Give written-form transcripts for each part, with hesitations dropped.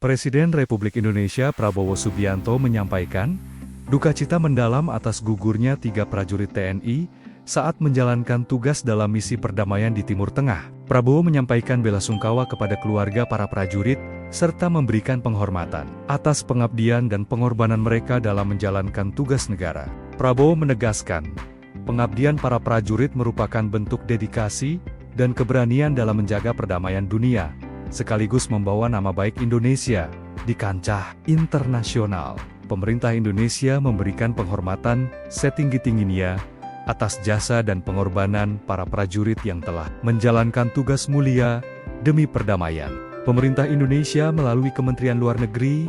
Presiden Republik Indonesia Prabowo Subianto menyampaikan, duka cita mendalam atas gugurnya 3 prajurit TNI saat menjalankan tugas dalam misi perdamaian di Timur Tengah. Prabowo menyampaikan belasungkawa kepada keluarga para prajurit, serta memberikan penghormatan atas pengabdian dan pengorbanan mereka dalam menjalankan tugas negara. Prabowo menegaskan, pengabdian para prajurit merupakan bentuk dedikasi dan keberanian dalam menjaga perdamaian dunia, sekaligus membawa nama baik Indonesia di kancah internasional. Pemerintah Indonesia memberikan penghormatan setinggi-tingginya atas jasa dan pengorbanan para prajurit yang telah menjalankan tugas mulia demi perdamaian. Pemerintah Indonesia melalui Kementerian Luar Negeri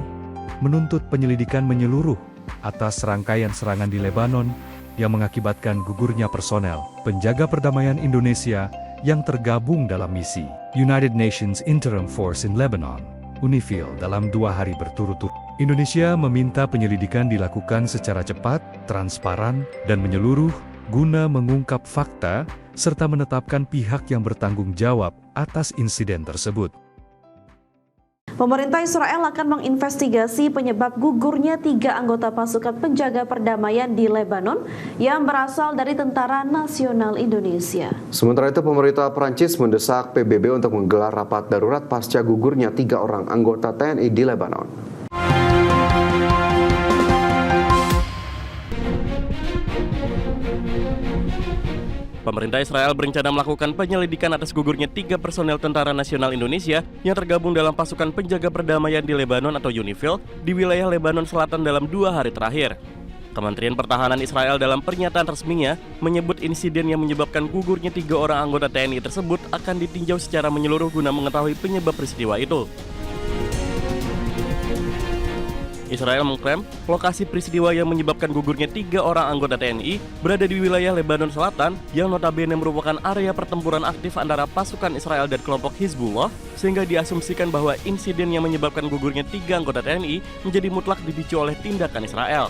menuntut penyelidikan menyeluruh atas rangkaian serangan di Lebanon yang mengakibatkan gugurnya personel penjaga perdamaian Indonesia yang tergabung dalam misi United Nations Interim Force in Lebanon, UNIFIL, dalam 2 hari berturut-turut. Indonesia meminta penyelidikan dilakukan secara cepat, transparan, dan menyeluruh guna mengungkap fakta serta menetapkan pihak yang bertanggung jawab atas insiden tersebut. Pemerintah Israel akan menginvestigasi penyebab gugurnya 3 anggota pasukan penjaga perdamaian di Lebanon yang berasal dari Tentara Nasional Indonesia. Sementara itu, pemerintah Prancis mendesak PBB untuk menggelar rapat darurat pasca gugurnya 3 orang anggota TNI di Lebanon. Pemerintah Israel berencana melakukan penyelidikan atas gugurnya 3 personel Tentara Nasional Indonesia yang tergabung dalam pasukan penjaga perdamaian di Lebanon atau UNIFIL di wilayah Lebanon Selatan dalam 2 hari terakhir. Kementerian Pertahanan Israel dalam pernyataan resminya menyebut insiden yang menyebabkan gugurnya 3 orang anggota TNI tersebut akan ditinjau secara menyeluruh guna mengetahui penyebab peristiwa itu. Israel mengklaim lokasi peristiwa yang menyebabkan gugurnya 3 orang anggota TNI berada di wilayah Lebanon Selatan yang notabene merupakan area pertempuran aktif antara pasukan Israel dan kelompok Hizbullah, sehingga diasumsikan bahwa insiden yang menyebabkan gugurnya 3 anggota TNI menjadi mutlak dipicu oleh tindakan Israel.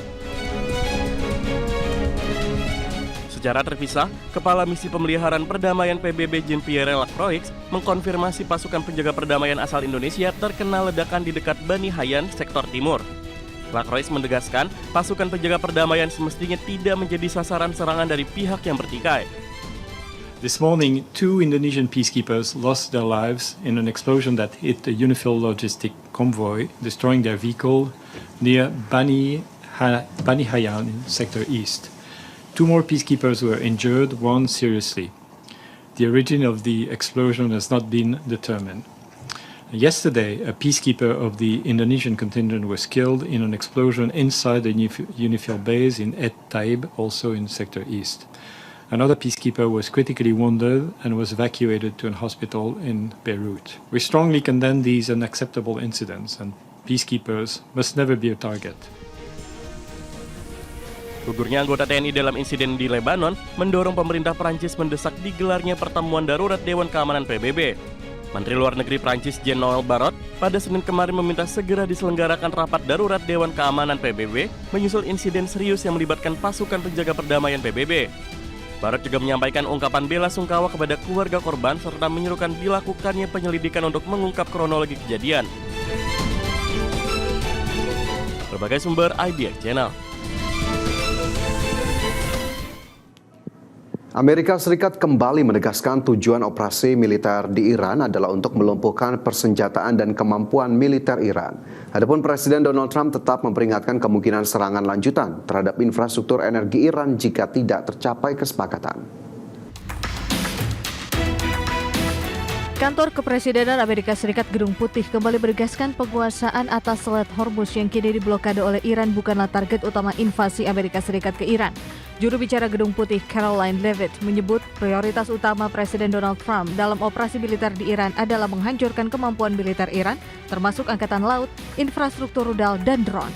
Secara terpisah, Kepala Misi Pemeliharaan Perdamaian PBB Jean-Pierre Lacroix mengkonfirmasi pasukan penjaga perdamaian asal Indonesia terkena ledakan di dekat Bani Hayyan, sektor timur. Lacroix menegaskan, pasukan penjaga perdamaian semestinya tidak menjadi sasaran serangan dari pihak yang bertikai. This morning, 2 Indonesian peacekeepers lost their lives in an explosion that hit a UNIFIL logistic convoy, destroying their vehicle near Bani Hayyan in Sector East. 2 more peacekeepers were injured, 1 seriously. The origin of the explosion has not been determined. Yesterday, a peacekeeper of the Indonesian contingent was killed in an explosion inside the UNIFIL base in Et Taib, also in Sector East. Another peacekeeper was critically wounded and was evacuated to a hospital in Beirut. We strongly condemn these unacceptable incidents, and peacekeepers must never be a target. Gugurnya anggota TNI dalam insiden di Lebanon mendorong pemerintah Prancis mendesak digelarnya pertemuan darurat Dewan Keamanan PBB. Menteri Luar Negeri Prancis Jean-Noël Barrot pada Senin kemarin meminta segera diselenggarakan rapat darurat Dewan Keamanan PBB menyusul insiden serius yang melibatkan pasukan penjaga perdamaian PBB. Barrot juga menyampaikan ungkapan bela sungkawa kepada keluarga korban serta menyerukan dilakukannya penyelidikan untuk mengungkap kronologi kejadian. Berbagai sumber IDX Channel. Amerika Serikat kembali menegaskan tujuan operasi militer di Iran adalah untuk melumpuhkan persenjataan dan kemampuan militer Iran. Adapun Presiden Donald Trump tetap memperingatkan kemungkinan serangan lanjutan terhadap infrastruktur energi Iran jika tidak tercapai kesepakatan. Kantor Kepresidenan Amerika Serikat Gedung Putih kembali menegaskan penguasaan atas Selat Hormuz yang kini diblokade oleh Iran bukanlah target utama invasi Amerika Serikat ke Iran. Juru bicara Gedung Putih Caroline Leavitt menyebut prioritas utama Presiden Donald Trump dalam operasi militer di Iran adalah menghancurkan kemampuan militer Iran, termasuk angkatan laut, infrastruktur rudal, dan drone.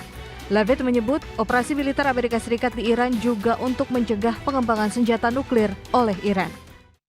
Leavitt menyebut operasi militer Amerika Serikat di Iran juga untuk mencegah pengembangan senjata nuklir oleh Iran.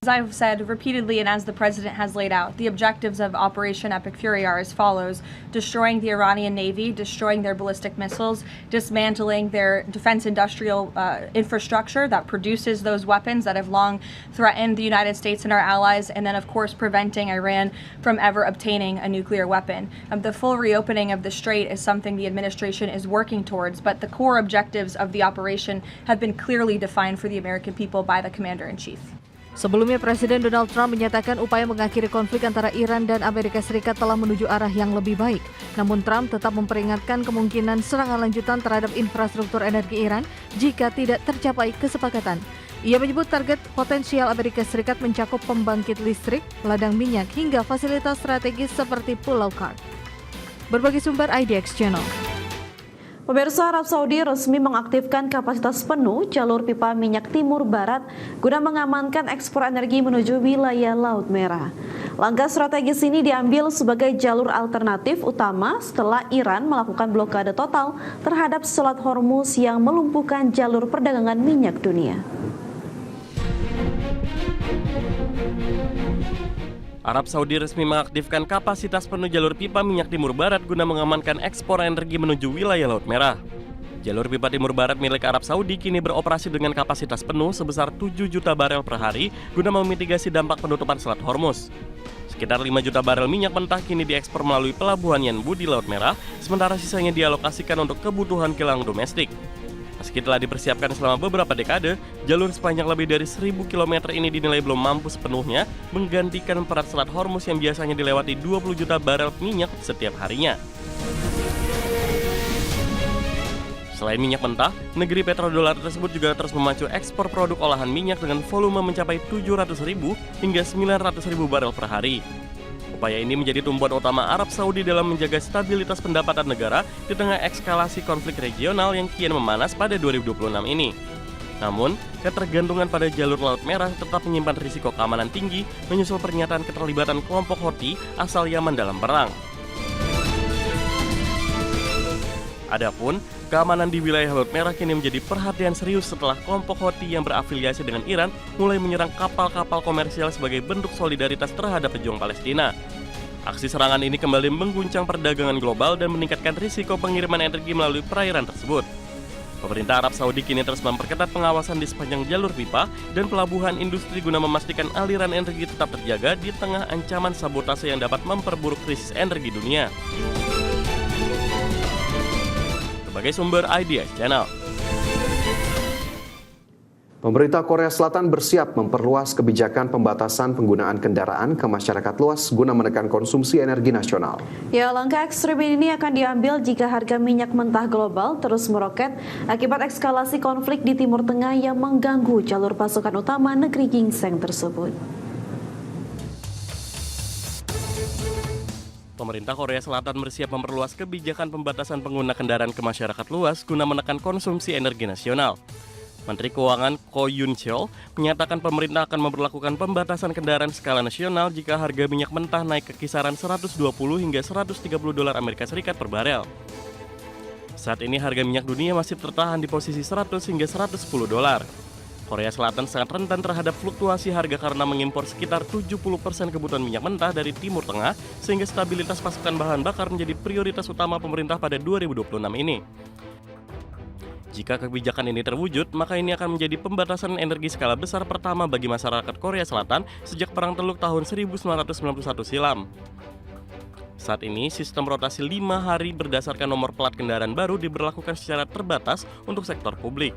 As I've said repeatedly and as the president has laid out, the objectives of Operation Epic Fury are as follows: destroying the Iranian Navy, destroying their ballistic missiles, dismantling their defense industrial infrastructure that produces those weapons that have long threatened the United States and our allies, and then of course preventing Iran from ever obtaining a nuclear weapon. The full reopening of the Strait is something the administration is working towards, but the core objectives of the operation have been clearly defined for the American people by the Commander-in-Chief. Sebelumnya, Presiden Donald Trump menyatakan upaya mengakhiri konflik antara Iran dan Amerika Serikat telah menuju arah yang lebih baik. Namun Trump tetap memperingatkan kemungkinan serangan lanjutan terhadap infrastruktur energi Iran jika tidak tercapai kesepakatan. Ia menyebut target potensial Amerika Serikat mencakup pembangkit listrik, ladang minyak, hingga fasilitas strategis seperti Pulau Kark. Berbagai sumber IDX Channel. Pemirsa, Arab Saudi resmi mengaktifkan kapasitas penuh jalur pipa minyak Timur Barat guna mengamankan ekspor energi menuju wilayah Laut Merah. Langkah strategis ini diambil sebagai jalur alternatif utama setelah Iran melakukan blokade total terhadap Selat Hormuz yang melumpuhkan jalur perdagangan minyak dunia. Arab Saudi resmi mengaktifkan kapasitas penuh jalur pipa minyak Timur Barat guna mengamankan ekspor energi menuju wilayah Laut Merah. Jalur pipa Timur Barat milik Arab Saudi kini beroperasi dengan kapasitas penuh sebesar 7 juta barel per hari guna memitigasi dampak penutupan Selat Hormuz. Sekitar 5 juta barel minyak mentah kini diekspor melalui pelabuhan Yanbu di Laut Merah, sementara sisanya dialokasikan untuk kebutuhan kilang domestik. Meski telah dipersiapkan selama beberapa dekade, jalur sepanjang lebih dari 1.000 km ini dinilai belum mampu sepenuhnya menggantikan perat Selat Hormuz yang biasanya dilewati 20 juta barel minyak setiap harinya. Selain minyak mentah, negeri petrodolar tersebut juga terus memacu ekspor produk olahan minyak dengan volume mencapai 700.000 hingga 900.000 barel per hari. Upaya ini menjadi tumpuan utama Arab Saudi dalam menjaga stabilitas pendapatan negara di tengah eskalasi konflik regional yang kian memanas pada 2026 ini. Namun, ketergantungan pada jalur Laut Merah tetap menyimpan risiko keamanan tinggi menyusul pernyataan keterlibatan kelompok Houthi asal Yaman dalam perang. Adapun, keamanan di wilayah Laut Merah kini menjadi perhatian serius setelah kelompok Houthi yang berafiliasi dengan Iran mulai menyerang kapal-kapal komersial sebagai bentuk solidaritas terhadap pejuang Palestina. Aksi serangan ini kembali mengguncang perdagangan global dan meningkatkan risiko pengiriman energi melalui perairan tersebut. Pemerintah Arab Saudi kini terus memperketat pengawasan di sepanjang jalur pipa dan pelabuhan industri guna memastikan aliran energi tetap terjaga di tengah ancaman sabotase yang dapat memperburuk krisis energi dunia. Sebagai sumber IDX Channel. Pemerintah Korea Selatan bersiap memperluas kebijakan pembatasan penggunaan kendaraan ke masyarakat luas guna menekan konsumsi energi nasional. Ya, langkah ekstrem ini akan diambil jika harga minyak mentah global terus meroket akibat eskalasi konflik di Timur Tengah yang mengganggu jalur pasokan utama negeri ginseng tersebut. Pemerintah Korea Selatan bersiap memperluas kebijakan pembatasan pengguna kendaraan ke masyarakat luas guna menekan konsumsi energi nasional. Menteri Keuangan Ko Yoon Cheol menyatakan pemerintah akan memperlakukan pembatasan kendaraan skala nasional jika harga minyak mentah naik ke kisaran 120 hingga 130 dolar Amerika Serikat per barel. Saat ini harga minyak dunia masih tertahan di posisi 100 hingga 110 dolar. Korea Selatan sangat rentan terhadap fluktuasi harga karena mengimpor sekitar 70% kebutuhan minyak mentah dari Timur Tengah, sehingga stabilitas pasokan bahan bakar menjadi prioritas utama pemerintah pada 2026 ini. Jika kebijakan ini terwujud, maka ini akan menjadi pembatasan energi skala besar pertama bagi masyarakat Korea Selatan sejak Perang Teluk tahun 1991 silam. Saat ini, sistem rotasi 5 hari berdasarkan nomor plat kendaraan baru diberlakukan secara terbatas untuk sektor publik.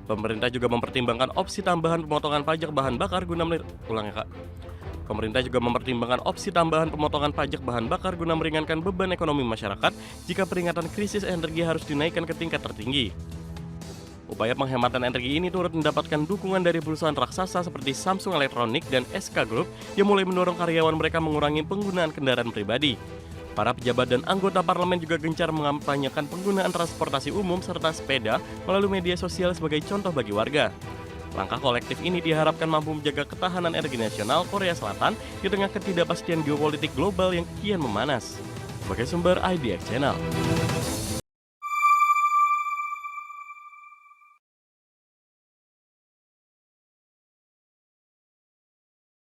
Pemerintah juga mempertimbangkan opsi tambahan pemotongan pajak bahan bakar guna meringankan beban ekonomi masyarakat jika peringatan krisis energi harus dinaikkan ke tingkat tertinggi. Upaya penghematan energi ini turut mendapatkan dukungan dari perusahaan raksasa seperti Samsung Electronics dan SK Group yang mulai mendorong karyawan mereka mengurangi penggunaan kendaraan pribadi. Para pejabat dan anggota parlemen juga gencar mengampanyekan penggunaan transportasi umum serta sepeda melalui media sosial sebagai contoh bagi warga. Langkah kolektif ini diharapkan mampu menjaga ketahanan energi nasional Korea Selatan di tengah ketidakpastian geopolitik global yang kian memanas. Sebagai sumber IDX Channel.